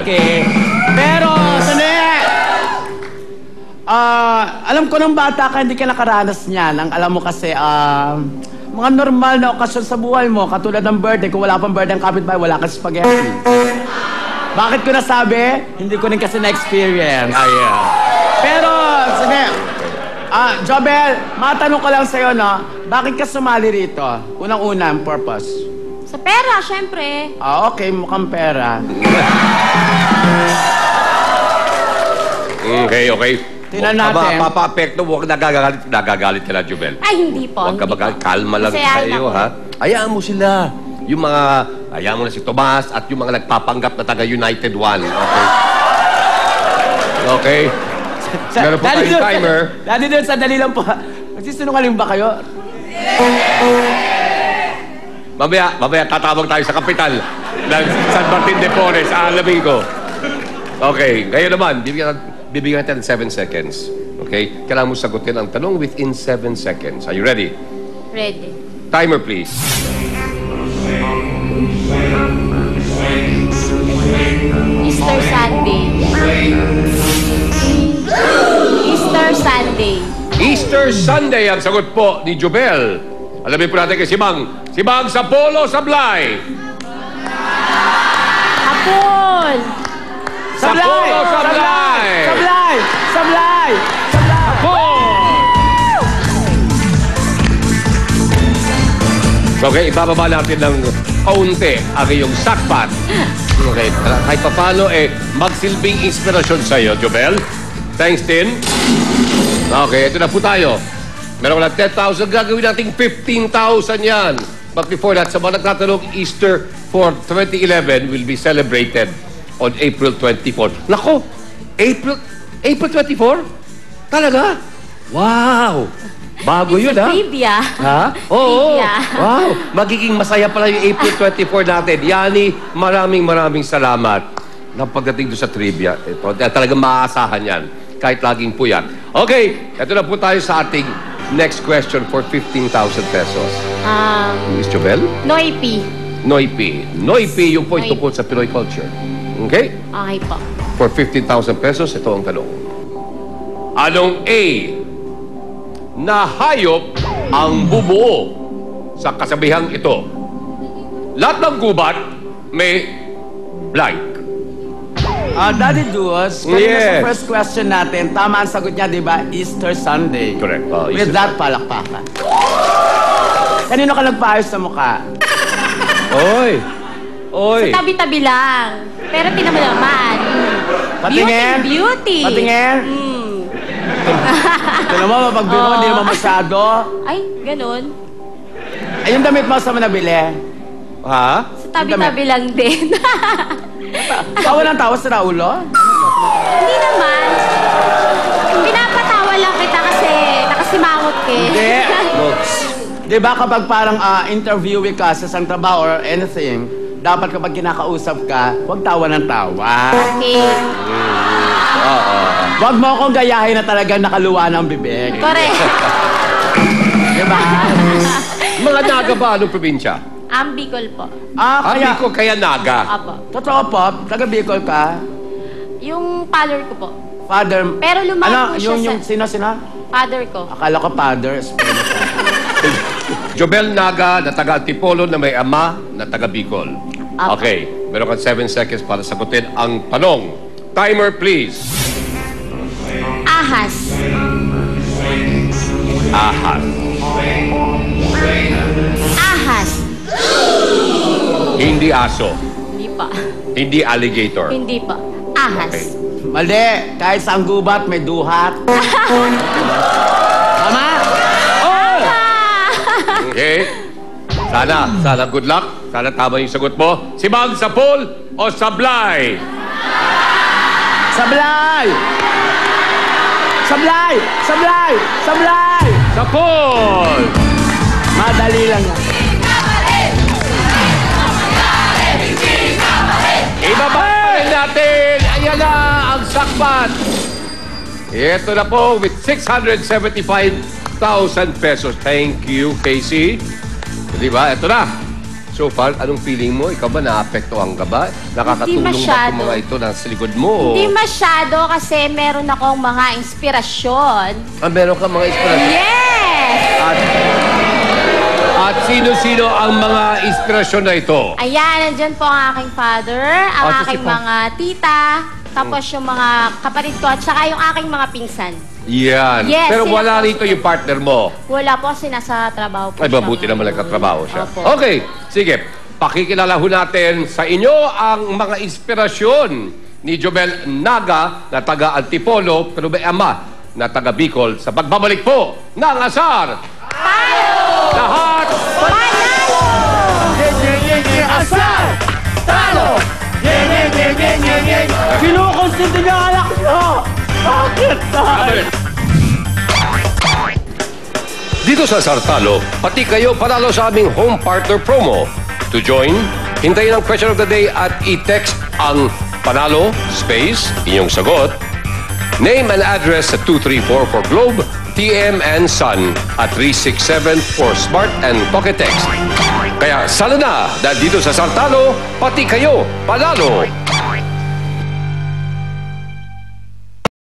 Okay. Pero, alam ko nung bata ka, hindi ka nakaranas niyan. Ang alam mo kasi, mga normal na okasyon sa buhay mo, katulad ng birthday, kung wala pang birthday ang kapitbahay, wala kang spaghetti. Bakit ko nasabi? Hindi ko rin kasi na-experience. Pero, sige, Jobel, matanong ko lang sa'yo, no? Bakit ka sumali rito? Unang-una, ang purpose. Sa pera, syempre. Okay, mukhang pera. Okay. Tingnan natin. Papa-apekto, huwag nagagalit ka na, Jubel. Ay, hindi po. Huwag ka magalit. Kalma lang Masayahan sa iyo, ako. ha? Hayaan mo sila. Hayaan mo na si Tomas at yung mga nagpapanggap na taga-United One. Okay? Meron po tayong timer. Daddy doon, sandali lang po. Magsisinungaling ba kayo? Mamaya, tatawag tayo sa kapital ng San Martin de Porres. Aalamin ko. Okay, ngayon naman, bibigyan natin 7 seconds. Okay? Kailangan mo sagutin ang tanong within 7 seconds. Are you ready? Ready. Timer, please. Easter Sunday. Easter Sunday. Easter Sunday ang sagot po ni Jubel. Alamin po natin kay Sibang. Sibang sa Polo Sablay. Hapon. Sablay! Polo Sablay! Sablay! Sablay! Sablay! Okay, ibababa natin ng kaunti ang iyong sakpat. Okay, kahit papano, magsilbing inspirasyon sa'yo, Jobel. Thanks, Tin. Okay, ito na po tayo. Meron ko lang 10,000, gagawin natin 15,000 yan. But before that, sa mga nagtatanong, Easter for 2011 will be celebrated on April 24. Nako! April 24? Talaga? Wow! Bago yun, ha? Trivia. Ha? Oo. Trivia. Wow. Magiging masaya pala yung April 24 natin. Yani, maraming salamat na pagdating doon sa trivia. Ito, talagang maaasahan yan. Kahit laging po yan. Okay, ito na po tayo sa ating next question for 15,000 pesos. Miss Jobel? Noipi. Noipi. Noipi yung point tungkol sa Pinoy culture. Okay? Okay po. For 15,000 pesos, ito ang tanong. Anong A na hayop ang bumuo sa kasabihang ito? Lahat ng gubat may blank. Daddy Duos, kanina Yes. sa first question natin, tama ang sagot niya, di ba? Easter Sunday. Correct. With Easter that, palakpakan. Kanino ka nagpaayos sa mukha? Oy! Oy! Tabi-tabi lang. Pero tinan mo naman. Patingin. Beauty. Patingin. Tignan mo, mapagbiro, hindi naman masyado. Ay, ganun. Ay, yung damit mo sa nabili. Ha? Sa tabi-tabi lang din. Tawa ng tawa sa Raulo? Hindi naman. Pinapatawa lang kita kasi nakasimangot ka. Hindi. Di ba kapag parang interviewee ka sa isang trabaho or anything, dapat kapag kinakausap ka, huwag tawa ng tawa. Okay. Huwag mo akong gayahin na talagang nakaluwa ng bibig. Correct. Di ba? Mga Naga ba? Anong probinsya? Bicol po. Kaya... Bicol kaya Naga. Apo. Totoo po, taga Bicol ka. Yung father ko po. Father... Pero lumago siya yung sa... sino? Father ko. Akala ko father. Jobel Naga na taga Antipolo na may ama na taga Bicol. Apo. Okay, meron kang 7 seconds para sagutin ang tanong. Timer, please. Ahas. Ahas. Ahas. Hindi aso. Hindi pa. Hindi alligator. Hindi pa. Ahas. Okay. Mali, kahit sa gubat may duhat. Tama? Oh! Okay. Sana good luck. Sana tama yung sagot mo. Sibang, Sapol o Sablay? Sablay! Sablay! Sablay! Sablay! Sapol! Madali lang yan. Ibaba rin natin. Ayan na ang sakpat. Ito na po with 675,000 pesos. Thank you, Casey. Di ba? Ito na. So far, anong feeling mo? Ikaw ba naapektuhan ka ba? Nakakatulong ba masyado. itong mga ito nasa likod mo? Hindi masyado kasi meron akong mga inspirasyon. Meron ka mga inspirasyon? Yes! At sino-sino ang mga inspirasyon na ito? Ayan, nandyan po ang aking father, ang Ah, aking sige po. mga tita, tapos yung mga kapatid ko, at saka yung aking mga pinsan. Yan. Yes, Pero sila wala po. rito yung partner mo. Wala po kasi nasa trabaho po Ay, siya mabuti ngayon. naman nagkatrabaho siya. Opo. Okay, sige. Pakikilala ho natin sa inyo ang mga inspirasyon ni Jobel Naga na taga Antipolo pero may ama na taga Bicol sa pagbabalik po ng Asar. Lahat Asar! Talo! Kinukonsente niya ang anak niyo! Bakit? dito sa Sartalo, pati kayo panalo sa aming home partner promo. To join, hintayin ang question of the day at i-text ang panalo, space, inyong sagot, name and address sa 234 for Globe, TM and Sun at 367 for Smart and Pocket Text. Kaya sana na, dahil dito sa Sartalo, pati kayo panalo.